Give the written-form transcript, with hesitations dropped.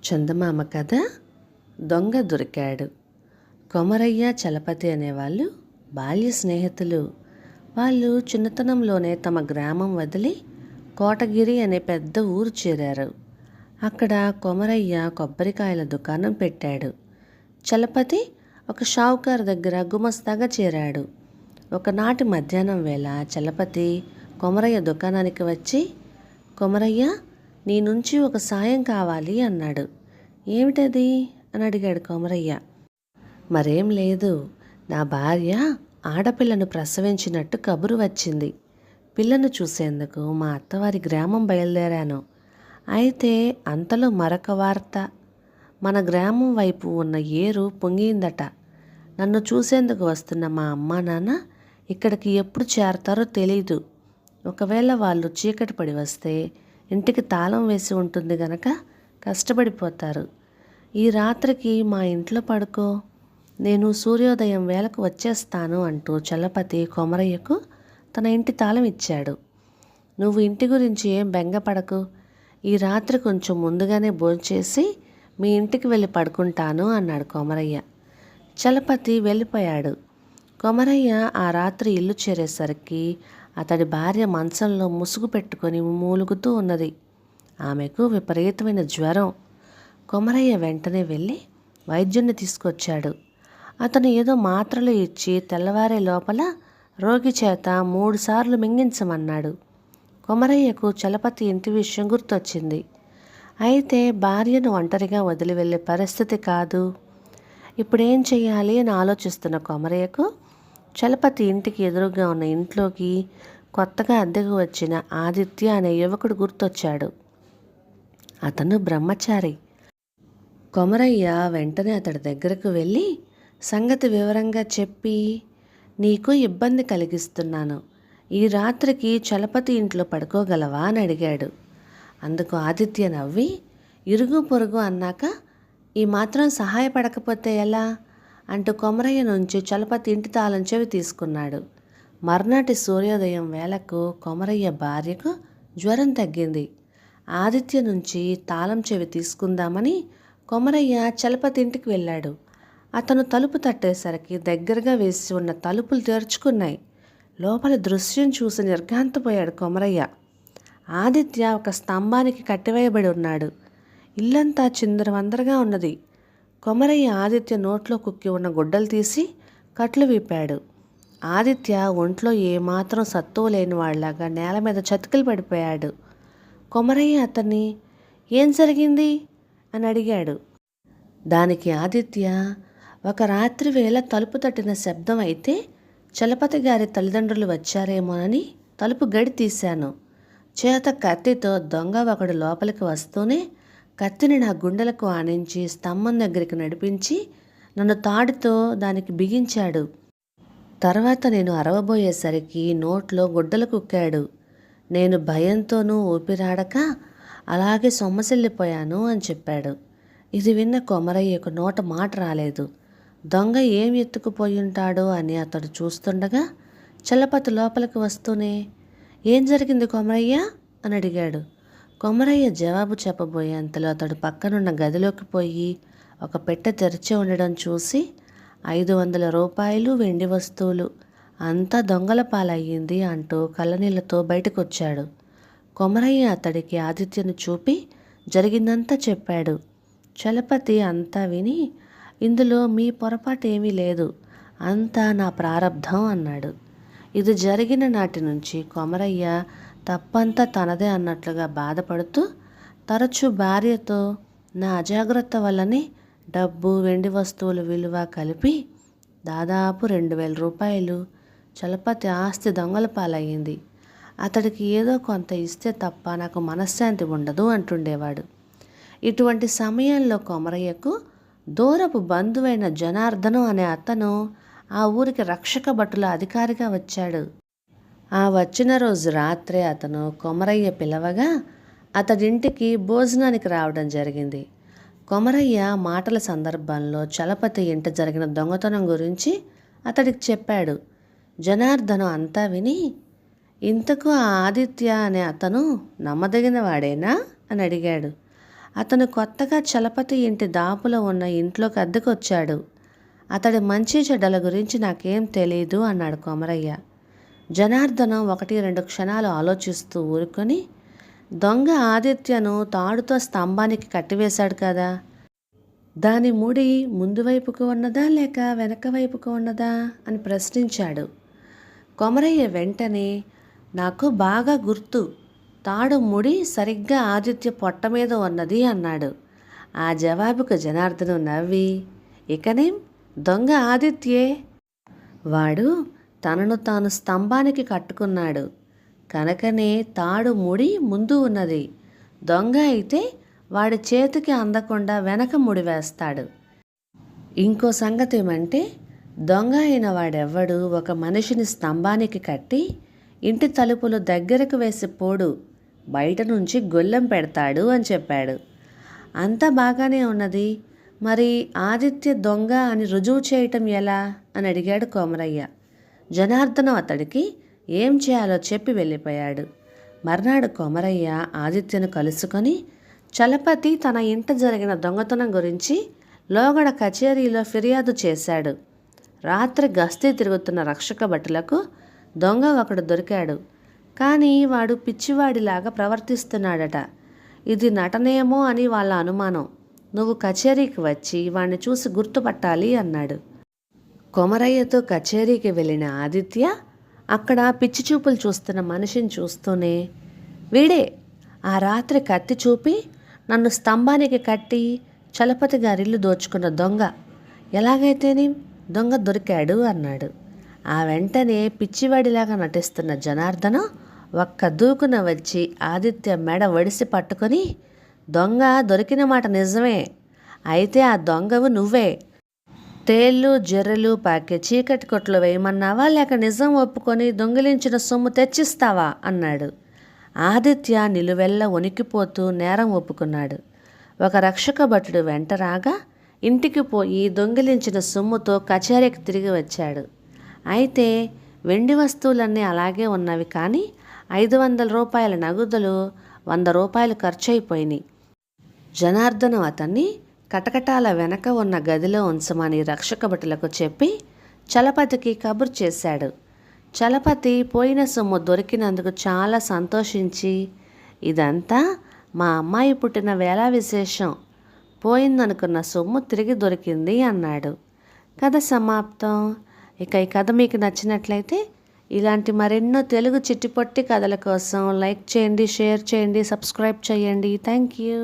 చందమామ కథ. దొంగ దొరికాడు. కొమరయ్య, చలపతి అనేవాళ్ళు బాల్య స్నేహితులు. వాళ్ళు చిన్నతనంలోనే తమ గ్రామం వదిలి కోటగిరి అనే పెద్ద ఊరు చేరారు. అక్కడ కొమరయ్య కొబ్బరికాయల దుకాణం పెట్టాడు. చలపతి ఒక షావుకారు దగ్గర గుమస్తాగా చేరాడు. ఒకనాటి మధ్యాహ్నం వేళ చలపతి కొమరయ్య దుకాణానికి వచ్చి, కొమరయ్య, నీ నుంచి ఒక సాయం కావాలి అన్నాడు. ఏమిటది అని అడిగాడు కొమరయ్య. మరేం లేదు, నా భార్య ఆడపిల్లను ప్రసవించినట్టు కబురు వచ్చింది. పిల్లను చూసేందుకు మా అత్తవారి గ్రామం బయలుదేరాను. అయితే అంతలో మరొక వార్త. మన గ్రామం వైపు ఉన్న ఏరు పొంగిందట. నన్ను చూసేందుకు వస్తున్న మా అమ్మా నాన్న ఇక్కడికి ఎప్పుడు చేరతారో తెలీదు. ఒకవేళ వాళ్ళు చీకటి పడి వస్తే ఇంటికి తాళం వేసి ఉంటుంది గనక కష్టపడిపోతారు. ఈ రాత్రికి మా ఇంట్లో పడుకో, నేను సూర్యోదయం వేళకు వచ్చేస్తాను అంటూ చలపతి కొమరయ్యకు తన ఇంటి తాళం ఇచ్చాడు. నువ్వు ఇంటి గురించి ఏం బెంగపడకు, ఈ రాత్రి కొంచెం ముందుగానే భోంచేసి మీ ఇంటికి వెళ్ళి పడుకుంటాను అన్నాడు కొమరయ్య. చలపతి వెళ్ళిపోయాడు. కొమరయ్య ఆ రాత్రి ఇల్లు చేరేసరికి అతడి భార్య మంచంలో ముసుగు పెట్టుకొని మూలుగుతూ ఉన్నది. ఆమెకు విపరీతమైన జ్వరం. కొమరయ్య వెంటనే వెళ్ళి వైద్యుణ్ణి తీసుకొచ్చాడు. అతను ఏదో మాత్రలు ఇచ్చి తెల్లవారే లోపల రోగి చేత 3 సార్లు మింగించమన్నాడు. కొమరయ్యకు చలపతి ఇంటి విషయం గుర్తొచ్చింది. అయితే భార్యను ఒంటరిగా వదిలి వెళ్ళే పరిస్థితి కాదు. ఇప్పుడేం చెయ్యాలి అని ఆలోచిస్తున్న కొమరయ్యకు చలపతి ఇంటికి ఎదురుగా ఉన్న ఇంట్లోకి కొత్తగా అద్దెకు వచ్చిన ఆదిత్య అనే యువకుడు గుర్తొచ్చాడు. అతను బ్రహ్మచారి. కొమరయ్య వెంటనే అతడి దగ్గరకు వెళ్ళి సంగతి వివరంగా చెప్పి, నీకు ఇబ్బంది కలిగిస్తున్నాను, ఈ రాత్రికి చలపతి ఇంట్లో పడుకోగలవా అని అడిగాడు. అందుకు ఆదిత్య నవ్వి, ఇరుగు పొరుగు అన్నాక ఈ మాత్రం సహాయపడకపోతే ఎలా అంటూ కొమరయ్య నుంచి చలపతి ఇంటి తాళం చెవి తీసుకున్నాడు. మర్నాటి సూర్యోదయం వేళకు కొమరయ్య భార్యకు జ్వరం తగ్గింది. ఆదిత్య నుంచి తాళం చెవి తీసుకుందామని కొమరయ్య చలపతి ఇంటికి వెళ్ళాడు. అతను తలుపు తట్టేసరికి దగ్గరగా వేసి ఉన్న తలుపులు తెరుచుకున్నాయి. లోపల దృశ్యం చూసి నిర్ఘాంతపోయాడు కొమరయ్య. ఆదిత్య ఒక స్తంభానికి కట్టివేయబడి ఉన్నాడు. ఇల్లంతా చిందరవందరగా ఉన్నది. కొమరయ్య ఆదిత్య నోట్లో కుక్కి ఉన్న గుడ్డలు తీసి కట్లు విప్పాడు. ఆదిత్య ఒంట్లో ఏమాత్రం సత్తువ లేని వాళ్ళలాగా నేల మీద చతికిలు పడిపోయాడు. కొమరయ్య అతన్ని ఏం జరిగింది అని అడిగాడు. దానికి ఆదిత్య, ఒక రాత్రి వేళ తలుపు తట్టిన శబ్దం అయితే చలపతి గారి తల్లిదండ్రులు వచ్చారేమోనని తలుపు గడి తీశాను. చేత కత్తితో దొంగ ఒకడు లోపలికి వస్తూనే కత్తిని నా గుండెలకు ఆనించి స్తంభం దగ్గరికి నడిపించి నన్ను తాడుతో దానికి బిగించాడు. తర్వాత నేను అరవబోయేసరికి నోట్లో గుడ్డలు కుక్కాడు. నేను భయంతోనూ ఊపిరాడక అలాగే సొమ్మసిల్లిపోయాను అని చెప్పాడు. ఇది విన్న కొమరయ్యకు నోట మాట రాలేదు. దొంగ ఏం ఎత్తుకుపోయి ఉంటాడో అని అతడు చూస్తుండగా చలపతి లోపలికి వస్తూనే, ఏం జరిగింది కొమరయ్య అని అడిగాడు. కొమరయ్య జవాబు చెప్పబోయేంతలో అతడు పక్కనున్న గదిలోకి పోయి ఒక పెట్టె తెరిచి ఉండడం చూసి 500 రూపాయలు వెండి వస్తువులు అంతా దొంగల పాలయ్యింది అంటూ కళ్ళనీళ్లతో బయటకొచ్చాడు. కొమరయ్య అతడికి ఆదిత్యను చూపి జరిగిందంతా చెప్పాడు. చలపతి అంతా విని, ఇందులో మీ పొరపాటు ఏమీ లేదు, అంతా నా ప్రారబ్ధం అన్నాడు. ఇది జరిగిన నాటి నుంచి కొమరయ్య తప్పంతా తనదే అన్నట్లుగా బాధపడుతూ తరచూ భార్యతో నా అజాగ్రత్త వల్లనే డబ్బు వెండి వస్తువుల విలువ కలిపి దాదాపు 2000 రూపాయలు చలపతి ఆస్తి దొంగల పాలయ్యింది. అతడికి ఏదో కొంత ఇస్తే తప్ప నాకు మనశ్శాంతి ఉండదు అంటుండేవాడు. ఇటువంటి సమయంలో కొమరయ్యకు దూరపు బంధువైన జనార్దను అనే అతను ఆ ఊరికి రక్షక భటుల అధికారిగా వచ్చాడు. ఆ వచ్చిన రోజు రాత్రే అతను కొమరయ్య పిలవగా అతడింటికి భోజనానికి రావడం జరిగింది. కొమరయ్య మాటల సందర్భంలో చలపతి ఇంట జరిగిన దొంగతనం గురించి అతడికి చెప్పాడు. జనార్దను అంతా విని, ఇంతకు ఆ ఆదిత్య అనే అతను నమ్మదగిన వాడేనా అని అడిగాడు. అతను కొత్తగా చలపతి ఇంటి దాపులో ఉన్న ఇంట్లోకి అద్దెకొచ్చాడు. అతడి మంచి చెడ్డల గురించి నాకేం తెలీదు అన్నాడు కొమరయ్య. జనార్దనం 1-2 క్షణాలు ఆలోచిస్తూ ఊరుకొని, దొంగ ఆదిత్యను తాడుతో స్తంభానికి కట్టివేశాడు కదా, దాని ముడి ముందు వైపుకు ఉన్నదా లేక వెనక వైపుకు ఉన్నదా అని ప్రశ్నించాడు. కొమరయ్య వెంటనే, నాకు బాగా గుర్తు, తాడు ముడి సరిగ్గా ఆదిత్య పొట్ట మీద ఉన్నది అన్నాడు. ఆ జవాబుకు జనార్దనం నవ్వి, ఇకనేం, దొంగ ఆదిత్యే. వాడు తనను తాను స్తంభానికి కట్టుకున్నాడు కనుకనే తాడు ముడి ముందు ఉన్నది. దొంగ అయితే వాడి చేతికి అందకుండా వెనక ముడి వేస్తాడు. ఇంకో సంగతి ఏమంటే, దొంగ అయిన వాడెవ్వడు ఒక మనిషిని స్తంభానికి కట్టి ఇంటి తలుపులు దగ్గరకు వేసి పోడు, బయట నుంచి గొల్లెం పెడతాడు అని చెప్పాడు. అంతా బాగానే ఉన్నది, మరి ఆదిత్య దొంగ అని రుజువు చేయటం ఎలా అని అడిగాడు కొమరయ్య. జనార్దనం అతడికి ఏం చేయాలో చెప్పి వెళ్ళిపోయాడు. మర్నాడు కొమరయ్య ఆదిత్యను కలుసుకొని చలపతి తన ఇంట జరిగిన దొంగతనం గురించి లోగడ కచేరీలో ఫిర్యాదు చేశాడు. రాత్రి గస్తీ తిరుగుతున్న రక్షక భటులకు దొంగ ఒకడు దొరికాడు. కానీ వాడు పిచ్చివాడిలాగా ప్రవర్తిస్తున్నాడట. ఇది నటనేమో అని వాళ్ళ అనుమానం. నువ్వు కచేరీకి వచ్చి వాణ్ణి చూసి గుర్తుపట్టాలి అన్నాడు. కొమరయ్యతో కచేరీకి వెళ్ళిన ఆదిత్య అక్కడ పిచ్చి చూపులు చూస్తున్న మనిషిని చూస్తూనే, వీడే ఆ రాత్రి కత్తి చూపి నన్ను స్తంభానికి కట్టి చలపతి గారిల్లు దోచుకున్న దొంగ, ఎలాగైతేనే దొంగ దొరికాడు అన్నాడు. ఆ వెంటనే పిచ్చివాడిలాగా నటిస్తున్న జనార్దనం ఒక్క దూకున వచ్చి ఆదిత్య మెడ వడిసి పట్టుకొని, దొంగ దొరికిన మాట నిజమే, అయితే ఆ దొంగవు నువ్వే. తేళ్ళు జర్రెలు పాకే చీకటి కొట్లు వేయమన్నావా లేక నిజం ఒప్పుకొని దొంగిలించిన సొమ్ము తెచ్చిస్తావా అన్నాడు. ఆదిత్య నిలువెల్ల వణికిపోతూ నేరం ఒప్పుకున్నాడు. ఒక రక్షక భటుడు వెంట రాగా ఇంటికి పోయి దొంగిలించిన సొమ్ముతో కచేరీకి తిరిగి వచ్చాడు. అయితే వెండి వస్తువులన్నీ అలాగే ఉన్నవి, కానీ 500 రూపాయల నగదులు 100 రూపాయలు ఖర్చయిపోయినాయి. జనార్దనం అతన్ని కటకటాల వెనక ఉన్న గదిలో ఉంచమని రక్షక భటులకు చెప్పి చలపతికి కబురు చేశాడు. చలపతి పోయిన సొమ్ము దొరికినందుకు చాలా సంతోషించి, ఇదంతా మా అమ్మాయి పుట్టిన వేళ విశేషం, పోయిందనుకున్న సొమ్ము తిరిగి దొరికింది అన్నాడు. కథ సమాప్తం. ఇక ఈ కథ మీకు నచ్చినట్లయితే ఇలాంటి మరెన్నో తెలుగు చిట్టిపొట్టి కథల కోసం లైక్ చేయండి, షేర్ చేయండి, సబ్స్క్రైబ్ చేయండి. Thank you.